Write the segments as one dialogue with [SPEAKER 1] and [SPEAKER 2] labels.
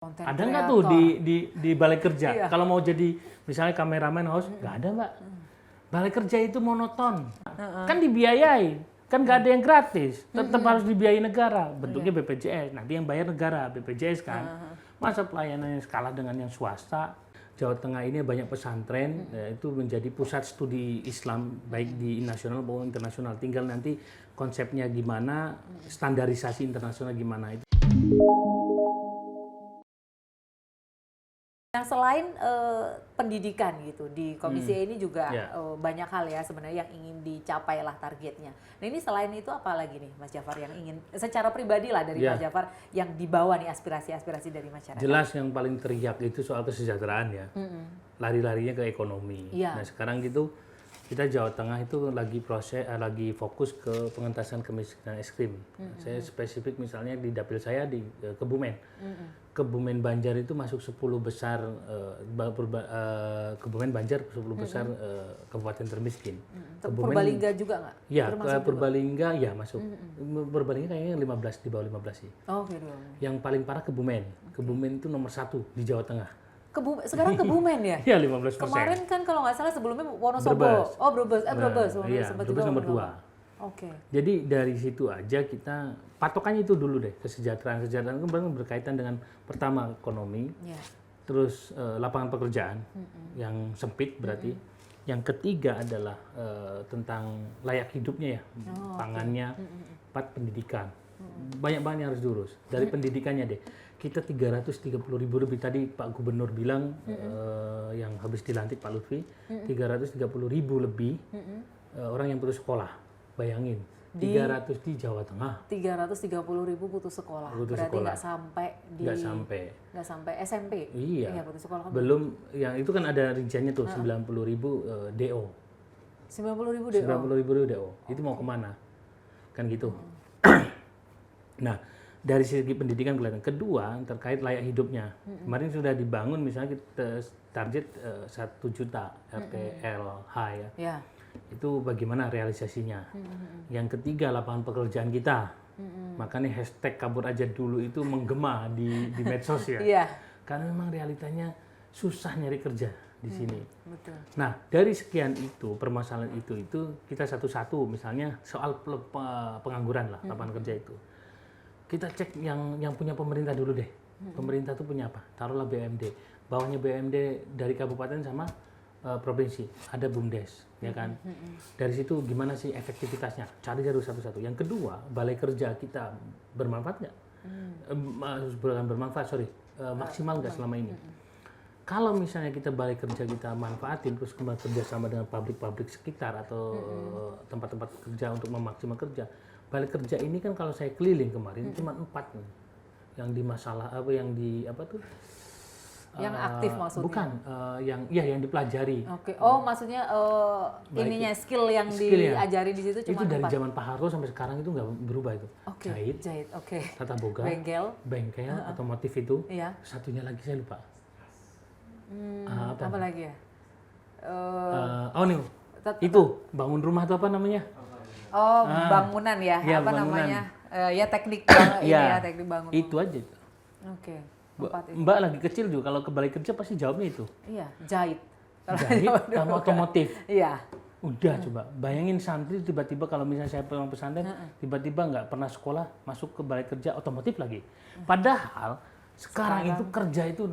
[SPEAKER 1] Konten
[SPEAKER 2] Ada nggak tuh di balai kerja?
[SPEAKER 1] Iya.
[SPEAKER 2] Kalau mau jadi misalnya kameramen host, nggak ada mbak. Balai kerja itu monoton, kan dibiayai, kan nggak ada yang gratis, tetap harus dibiayai negara. Bentuknya BPJS, nanti yang bayar negara BPJS kan. Masa pelayanannya skala dengan yang swasta? Jawa Tengah ini banyak pesantren, itu menjadi pusat studi Islam baik di nasional maupun internasional. Tinggal nanti konsepnya gimana, standarisasi internasional gimana itu.
[SPEAKER 1] Nah, selain pendidikan gitu di komisi ini juga
[SPEAKER 2] Ya.
[SPEAKER 1] banyak hal ya sebenarnya yang ingin dicapai lah targetnya. Nah ini selain itu apa lagi nih Mas Jafar yang ingin secara pribadi lah dari
[SPEAKER 2] Ya.
[SPEAKER 1] Mas Jafar yang dibawa nih aspirasi-aspirasi dari masyarakat?
[SPEAKER 2] Jelas yang paling teriak itu soal kesejahteraan ya. Lari-larinya ke ekonomi.
[SPEAKER 1] Iya.
[SPEAKER 2] Nah sekarang gitu kita Jawa Tengah itu lagi fokus ke pengentasan kemiskinan ekstrim. Saya spesifik misalnya di dapil saya di Kebumen. Kebumen Banjar itu masuk 10 besar Kebumen Banjar 10 besar kabupaten termiskin.
[SPEAKER 1] Purbalingga juga nggak?
[SPEAKER 2] Ya,
[SPEAKER 1] Termasuk juga?
[SPEAKER 2] Purbalingga ya masuk. Purbalingga kayaknya 15 di bawah 15 sih.
[SPEAKER 1] Oh gitu.
[SPEAKER 2] Yang paling parah Kebumen. Kebumen itu nomor 1 di Jawa Tengah.
[SPEAKER 1] Sekarang Kebumen ya?
[SPEAKER 2] Iya 15%.
[SPEAKER 1] Kemarin kan kalau nggak salah sebelumnya Wonosobo.
[SPEAKER 2] Brebes.
[SPEAKER 1] Oh Brebes, Brebes.
[SPEAKER 2] Nah, iya,
[SPEAKER 1] sempat
[SPEAKER 2] Brebes
[SPEAKER 1] juga
[SPEAKER 2] nomor 2.
[SPEAKER 1] Wonosobo. Oke.
[SPEAKER 2] Jadi dari situ aja kita patokannya itu dulu deh, kesejahteraan itu berkaitan dengan pertama ekonomi,
[SPEAKER 1] Ya.
[SPEAKER 2] terus lapangan pekerjaan yang sempit berarti, yang ketiga adalah tentang layak hidupnya ya, pangannya, 4 pendidikan, banyak banget yang harus diurus dari pendidikannya deh. Kita 330.000 lebih tadi Pak Gubernur bilang yang habis dilantik Pak Lutfi, 330.000 lebih orang yang putus sekolah. Bayangin, 300 di Jawa Tengah.
[SPEAKER 1] 330.000 putus sekolah.
[SPEAKER 2] Putus
[SPEAKER 1] Berarti
[SPEAKER 2] sekolah.
[SPEAKER 1] nggak
[SPEAKER 2] sampai.
[SPEAKER 1] nggak sampai SMP.
[SPEAKER 2] Iya.
[SPEAKER 1] Putus sekolah kan.
[SPEAKER 2] Belum, yang itu kan ada rinciannya tuh 90.000 DO.
[SPEAKER 1] 90.000 deh.
[SPEAKER 2] 90.000 DO. Itu mau kemana? Kan gitu. Nah, dari segi pendidikan kelihatan. Kedua, terkait layak hidupnya. Kemarin sudah dibangun misalnya kita target 1 juta RTLH ya.
[SPEAKER 1] Ya.
[SPEAKER 2] Itu bagaimana realisasinya. Yang ketiga, lapangan pekerjaan kita. Makanya hashtag kabur aja dulu itu menggema di medsos ya.
[SPEAKER 1] Iya.
[SPEAKER 2] Karena memang realitanya susah nyari kerja di sini.
[SPEAKER 1] Betul.
[SPEAKER 2] Nah, dari sekian itu, permasalahan itu kita satu-satu misalnya soal pengangguran lah, lapangan kerja itu. Kita cek yang punya pemerintah dulu deh. Pemerintah itu punya apa? Taruhlah BUMD. Bawahnya BUMD dari kabupaten sama provinsi, ada BUMDes, ya kan? Dari situ gimana sih efektivitasnya? Cari dulu satu-satu. Yang kedua, balai kerja kita bermanfaat nggak? Bukan bermanfaat, maksimal nggak selama ini? Kalau misalnya kita balai kerja kita manfaatin, terus kemudian kerja sama dengan pabrik-pabrik sekitar atau tempat-tempat kerja untuk memaksimal kerja, balai kerja ini kan kalau saya keliling kemarin cuma 4 nih. Yang di masalah
[SPEAKER 1] Yang aktif maksudnya?
[SPEAKER 2] Bukan, yang dipelajari.
[SPEAKER 1] Oke. Oh, maksudnya ininya skill yang diajari di situ
[SPEAKER 2] Itu
[SPEAKER 1] cuma
[SPEAKER 2] dari
[SPEAKER 1] 4.
[SPEAKER 2] zaman Pak Harto sampai sekarang itu nggak berubah itu.
[SPEAKER 1] Oke. Jahit. Oke.
[SPEAKER 2] Tata boga, bengkel, otomotif itu.
[SPEAKER 1] Iya.
[SPEAKER 2] Satunya lagi saya lupa.
[SPEAKER 1] Apa lagi ya?
[SPEAKER 2] Nih, itu bangun rumah itu apa namanya?
[SPEAKER 1] Oh, bangunan ya?
[SPEAKER 2] Iya,
[SPEAKER 1] apa
[SPEAKER 2] bangunan.
[SPEAKER 1] namanya? Ya teknik teknik bangun.
[SPEAKER 2] Itu aja.
[SPEAKER 1] Oke.
[SPEAKER 2] Mbak lagi kecil juga kalau ke balai kerja pasti jawabnya itu.
[SPEAKER 1] Iya, jahit.
[SPEAKER 2] Jahit sama otomotif.
[SPEAKER 1] Iya.
[SPEAKER 2] Udah coba bayangin santri tiba-tiba kalau misalnya saya pulang pesantren tiba-tiba nggak pernah sekolah masuk ke balai kerja otomotif lagi. Padahal sekarang itu kerja itu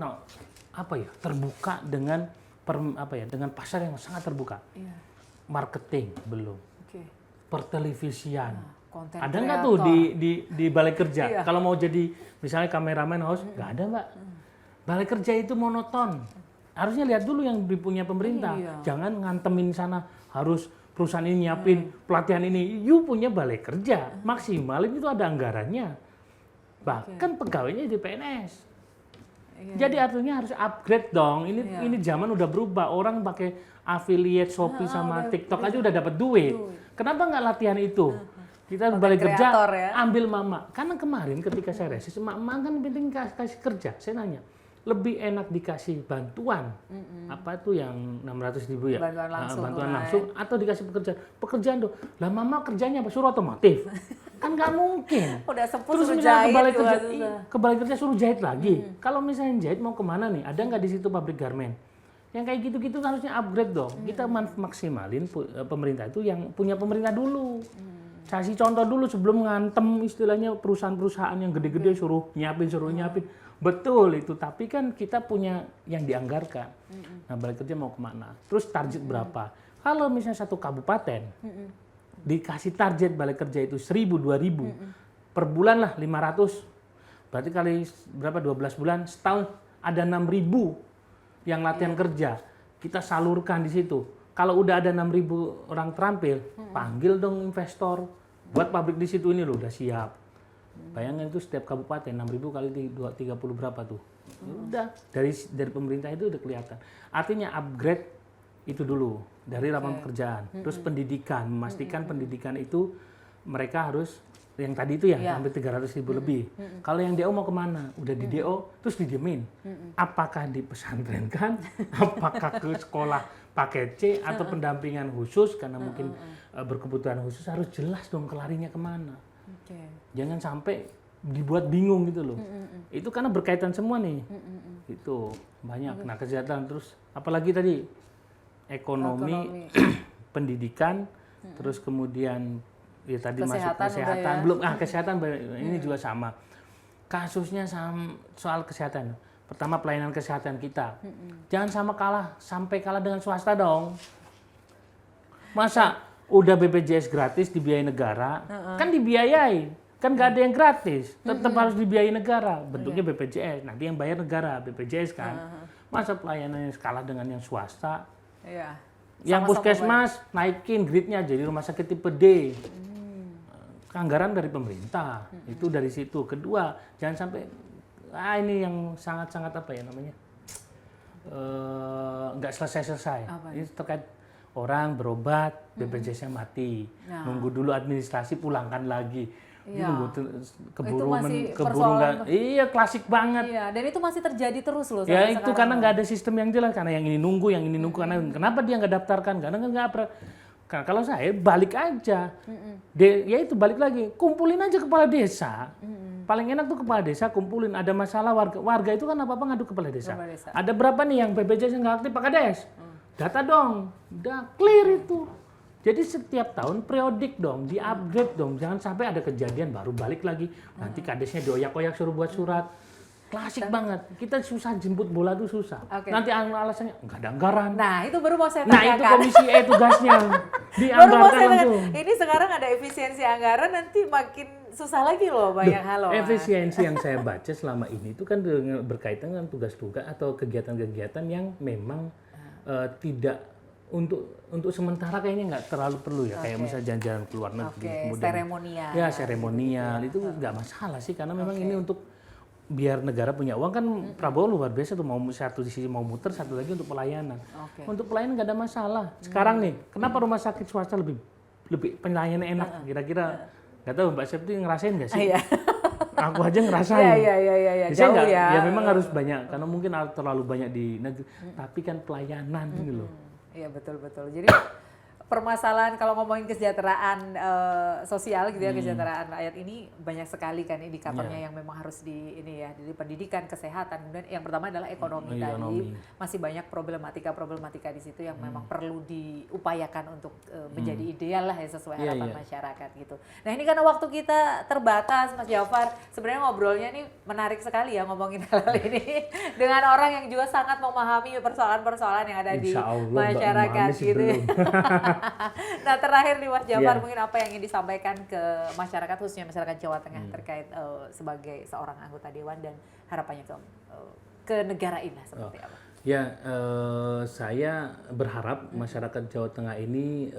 [SPEAKER 2] terbuka dengan dengan pasar yang sangat terbuka.
[SPEAKER 1] Iya.
[SPEAKER 2] Marketing belum.
[SPEAKER 1] Oke.
[SPEAKER 2] Pertelevisian.
[SPEAKER 1] Konten
[SPEAKER 2] Ada nggak
[SPEAKER 1] kreator.
[SPEAKER 2] tuh di balai kerja?
[SPEAKER 1] Iya.
[SPEAKER 2] Kalau mau jadi misalnya kameramen host, nggak ada mbak. Balai kerja itu monoton. Harusnya lihat dulu yang dipunya pemerintah.
[SPEAKER 1] Iya.
[SPEAKER 2] Jangan ngantemin sana harus perusahaan ini nyiapin pelatihan ini. You punya balai kerja maksimal itu ada anggarannya. Bahkan pegawainya di PNS.
[SPEAKER 1] Iya.
[SPEAKER 2] Jadi artinya harus upgrade dong. Ini zaman udah berubah. Orang pakai affiliate Shopee sama TikTok aja udah dapat duit. Kenapa nggak latihan itu? Kita
[SPEAKER 1] Konten
[SPEAKER 2] balik kerja,
[SPEAKER 1] kreator ya.
[SPEAKER 2] ambil mama. Karena kemarin ketika saya reses, mama kan penting kasih kerja. Saya nanya, lebih enak dikasih bantuan, apa itu yang 600.000 ya?
[SPEAKER 1] Bantuan langsung.
[SPEAKER 2] Bantuan langsung, atau dikasih pekerjaan. Pekerjaan tuh, lah mama kerjanya apa? Suruh otomotif. Kan nggak mungkin.
[SPEAKER 1] Udah sepuh
[SPEAKER 2] Terus
[SPEAKER 1] suruh
[SPEAKER 2] misalnya
[SPEAKER 1] jahit juga susah.
[SPEAKER 2] ke balai kerja suruh jahit lagi. Kalau misalnya jahit mau kemana nih? Ada nggak di situ pabrik garment? Yang kayak gitu-gitu harusnya upgrade dong. Kita maksimalin pemerintah itu yang punya pemerintah dulu. Saya kasih contoh dulu sebelum ngantem istilahnya perusahaan-perusahaan yang gede-gede suruh nyiapin. Betul itu, tapi kan kita punya yang dianggarkan. Nah, balai kerja mau kemana? Terus target berapa? Kalau misalnya satu kabupaten dikasih target balai kerja itu 1.000, 2.000 per bulan lah 500. Berarti kali berapa? 12 bulan, setahun ada 6.000 yang latihan kerja. Kita salurkan di situ. Kalau udah ada 6.000 orang terampil, panggil dong investor. Buat pabrik di situ ini loh udah siap. Bayangin itu setiap kabupaten 6.000 kali 30 berapa tuh? Udah dari pemerintah itu udah kelihatan. Artinya upgrade itu dulu dari lapangan pekerjaan. Terus pendidikan, memastikan pendidikan itu mereka harus yang tadi itu ya hampir 300.000 lebih. Kalau yang DO mau kemana? Udah di DO terus didiemin. Apakah dipesantrenkan? Apakah ke sekolah paket C atau pendampingan khusus karena mungkin berkebutuhan khusus, harus jelas dong kelarinya kemana. Jangan sampai dibuat bingung gitu loh. Itu karena berkaitan semua nih. Itu banyak. Nah, kesehatan terus apalagi tadi ekonomi. Pendidikan, terus kemudian ya tadi masuk kesehatan, belum kesehatan ini juga sama. Kasusnya soal kesehatan. Pertama pelayanan kesehatan kita. Jangan sampai kalah dengan swasta dong. Masa udah BPJS gratis dibiayai negara, kan dibiayai. Kan nggak ada yang gratis, tetap harus dibiayai negara. Bentuknya BPJS, nanti yang bayar negara, BPJS kan. Masa pelayanannya kalah dengan yang swasta? Yang puskesmas naikin gridnya jadi rumah sakit tipe D. Anggaran dari pemerintah, itu dari situ. Kedua, jangan sampai ini yang sangat-sangat apa ya namanya, nggak selesai-selesai. Ini terkait orang berobat, BPJS-nya mati, nunggu dulu administrasi pulangkan lagi. Nunggu keburu nggak, iya klasik banget.
[SPEAKER 1] Iya, dan itu masih terjadi terus loh.
[SPEAKER 2] Ya itu karena nggak ada sistem yang jelas, karena yang ini nunggu. Karena kenapa dia nggak daftarkan? Karena kan nggak pernah. Kalau saya balik aja, ya itu balik lagi, kumpulin aja kepala desa. Paling enak tuh kepala desa kumpulin. Ada masalah warga itu kan apa ngadu kepala desa. Ada berapa nih yang BPJS yang nggak aktif Pak Kades? Data dong, udah clear itu. Jadi setiap tahun periodik dong, di-upgrade dong. Jangan sampai ada kejadian baru balik lagi. Nanti kadesnya dioyak-oyak suruh buat surat. Klasik banget. Kita susah jemput bola tuh susah. Nanti alasannya nggak ada anggaran.
[SPEAKER 1] Nah, itu baru mau saya tanyakan.
[SPEAKER 2] Nah, itu komisi E tugasnya.
[SPEAKER 1] Dianggarkan langsung. Ini sekarang ada efisiensi anggaran, nanti makin susah lagi loh banyak hal loh.
[SPEAKER 2] Efisiensi yang saya baca selama ini itu kan berkaitan dengan tugas-tugas atau kegiatan-kegiatan yang memang tidak untuk sementara kayaknya nggak terlalu perlu ya, kayak misalnya jalan-jalan ke luar negeri, kemudian
[SPEAKER 1] seremonial.
[SPEAKER 2] Ya seremonial itu nggak masalah sih, karena memang ini untuk biar negara punya uang kan. Prabowo luar biasa tuh, mau satu di sisi mau muter, satu lagi untuk pelayanan. Untuk pelayanan nggak ada masalah. Sekarang nih, kenapa rumah sakit swasta lebih pelayanannya enak? Kira-kira nggak tahu Mbak Septi ngerasain nggak sih? Aku aja ngerasain.
[SPEAKER 1] Iya.
[SPEAKER 2] Jauh ya. Ya memang harus banyak, karena mungkin terlalu banyak di negeri. Tapi kan pelayanan ini loh.
[SPEAKER 1] Iya betul. Jadi permasalahan kalau ngomongin kesejahteraan sosial gitu ya, kesejahteraan rakyat ini banyak sekali kan indikatornya yang memang harus di pendidikan, kesehatan, kemudian yang pertama adalah ekonomi tadi. Masih banyak problematika di situ yang memang perlu diupayakan untuk menjadi ideal lah ya, sesuai harapan masyarakat gitu. Nah, ini karena waktu kita terbatas Mas Jafar, sebenarnya ngobrolnya nih menarik sekali ya ngomongin hal ini dengan orang yang juga sangat memahami persoalan-persoalan yang ada di masyarakat gitu. Nah, terakhir nih Mas Jafar, mungkin apa yang ingin disampaikan ke masyarakat, khususnya masyarakat Jawa Tengah terkait sebagai seorang anggota dewan dan harapannya ke negara ini seperti apa?
[SPEAKER 2] Ya, saya berharap masyarakat Jawa Tengah ini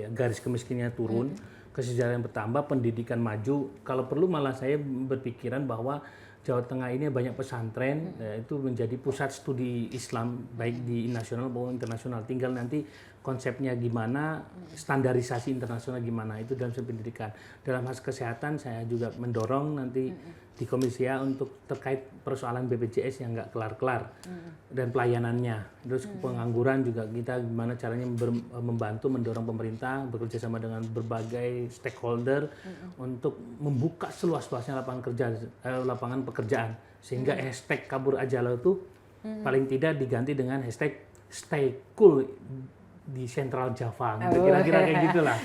[SPEAKER 2] garis kemiskinannya turun, kesejahteraan bertambah, pendidikan maju. Kalau perlu malah saya berpikiran bahwa Jawa Tengah ini banyak pesantren, itu menjadi pusat studi Islam baik di nasional maupun internasional. Tinggal nanti konsepnya gimana, standarisasi internasional gimana, itu dalam pendidikan. Dalam hal kesehatan saya juga mendorong nanti di Komisi A untuk terkait persoalan BPJS yang nggak kelar-kelar dan pelayanannya. Terus pengangguran juga kita gimana caranya membantu mendorong pemerintah bekerja sama dengan berbagai stakeholder untuk membuka seluas-luasnya lapangan pekerjaan, sehingga hashtag kabur ajala itu paling tidak diganti dengan hashtag stay cool di Central Java, gitu. Kira-kira kayak gitulah.